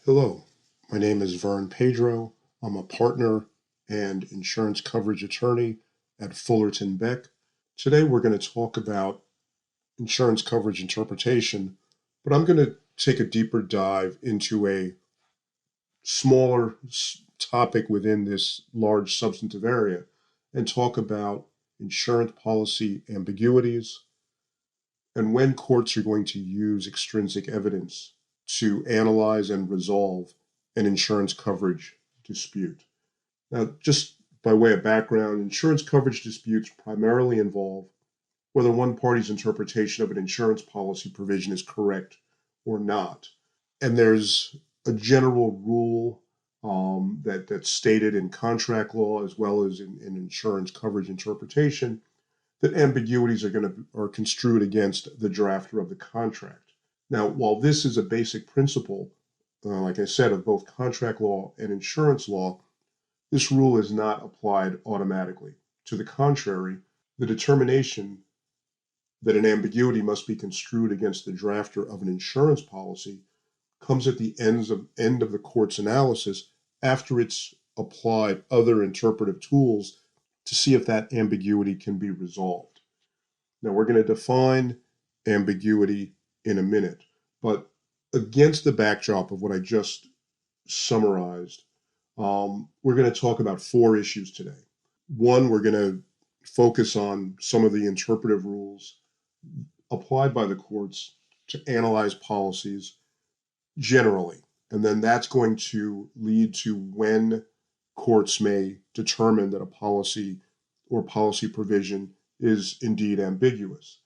Hello, my name is Vern Pedro. I'm a partner and insurance coverage attorney at Fullerton Beck. Today we're going to talk about insurance coverage interpretation, but I'm going to take a deeper dive into a smaller topic within this large substantive area and talk about insurance policy ambiguities and when courts are going to use extrinsic evidence to analyze and resolve an insurance coverage dispute. Now, just by way of background, insurance coverage disputes primarily involve whether one party's interpretation of an insurance policy provision is correct or not. And there's a general rule that's stated in contract law as well as in insurance coverage interpretation that ambiguities are construed against the drafter of the contract. Now, while this is a basic principle, like I said, of both contract law and insurance law, this rule is not applied automatically. To the contrary, the determination that an ambiguity must be construed against the drafter of an insurance policy comes at the end of the court's analysis after it's applied other interpretive tools to see if that ambiguity can be resolved. Now, we're going to define ambiguity in a minute, but against the backdrop of what I just summarized, we're going to talk about four issues today. One, we're going to focus on some of the interpretive rules applied by the courts to analyze policies generally, and then that's going to lead to when courts may determine that a policy or policy provision is indeed ambiguous.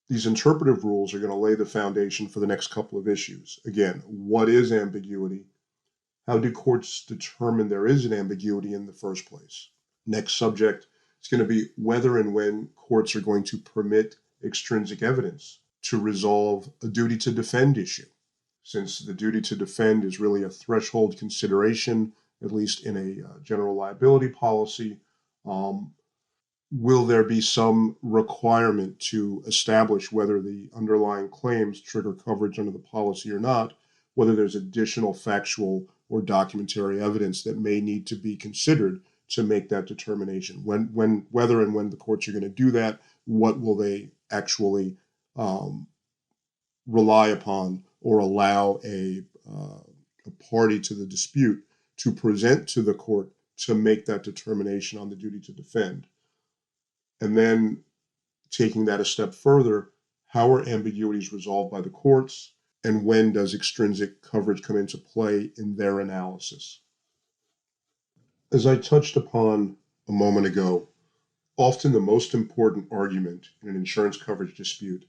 These interpretive rules are going to lay the foundation for the next couple of issues. Again, what is ambiguity? How do courts determine there is an ambiguity in the first place? Next subject is going to be whether and when courts are going to permit extrinsic evidence to resolve a duty to defend issue. Since the duty to defend is really a threshold consideration, at least in a general liability policy, will there be some requirement to establish whether the underlying claims trigger coverage under the policy or not, whether there's additional factual or documentary evidence that may need to be considered to make that determination. Whether and when the courts are going to do that, what will they actually rely upon or allow a party to the dispute to present to the court to make that determination on the duty to defend. And then taking that a step further, how are ambiguities resolved by the courts, and when does extrinsic coverage come into play in their analysis? As I touched upon a moment ago, often the most important argument in an insurance coverage dispute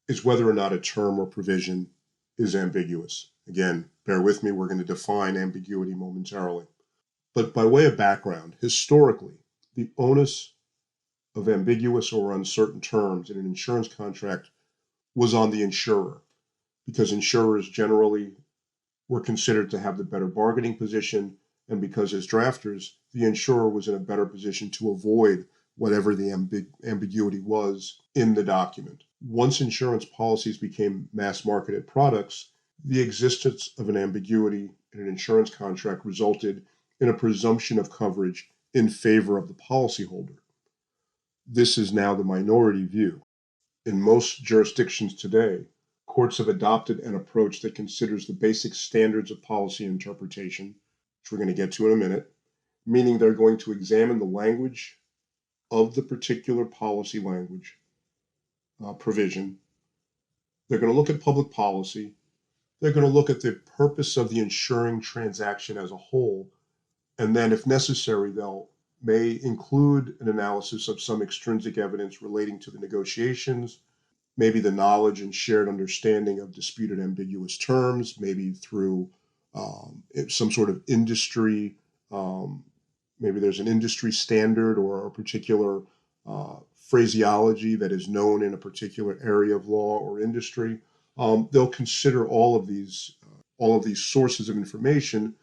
is whether or not a term or provision is ambiguous. Again, bear with me, we're going to define ambiguity momentarily. But by way of background, historically, the onus of ambiguous or uncertain terms in an insurance contract was on the insurer, because insurers generally were considered to have the better bargaining position, and because as drafters, the insurer was in a better position to avoid whatever the ambiguity was in the document. Once insurance policies became mass marketed products, the existence of an ambiguity in an insurance contract resulted in a presumption of coverage in favor of the policyholder. This is now the minority view. In most jurisdictions today, courts have adopted an approach that considers the basic standards of policy interpretation, which we're going to get to in a minute, meaning they're going to examine the language of the particular policy language provision. They're going to look at public policy. They're going to look at the purpose of the insuring transaction as a whole. And then, if necessary, they'll may include an analysis of some extrinsic evidence relating to the negotiations, maybe the knowledge and shared understanding of disputed ambiguous terms, maybe through some sort of industry, maybe there's an industry standard or a particular phraseology that is known in a particular area of law or industry. They'll consider all of these sources of information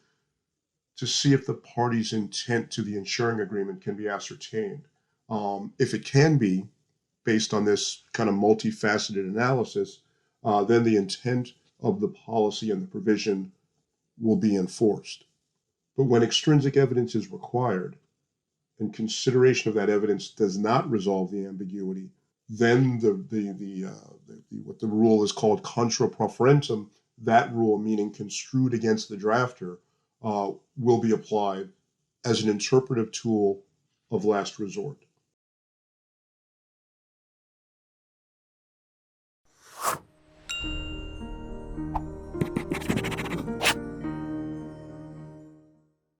to see if the party's intent to the insuring agreement can be ascertained. If it can be, based on this kind of multifaceted analysis, then the intent of the policy and the provision will be enforced. But when extrinsic evidence is required and consideration of that evidence does not resolve the ambiguity, then what the rule is called Contra Preferentium, that rule, meaning construed against the drafter, will be applied as an interpretive tool of last resort.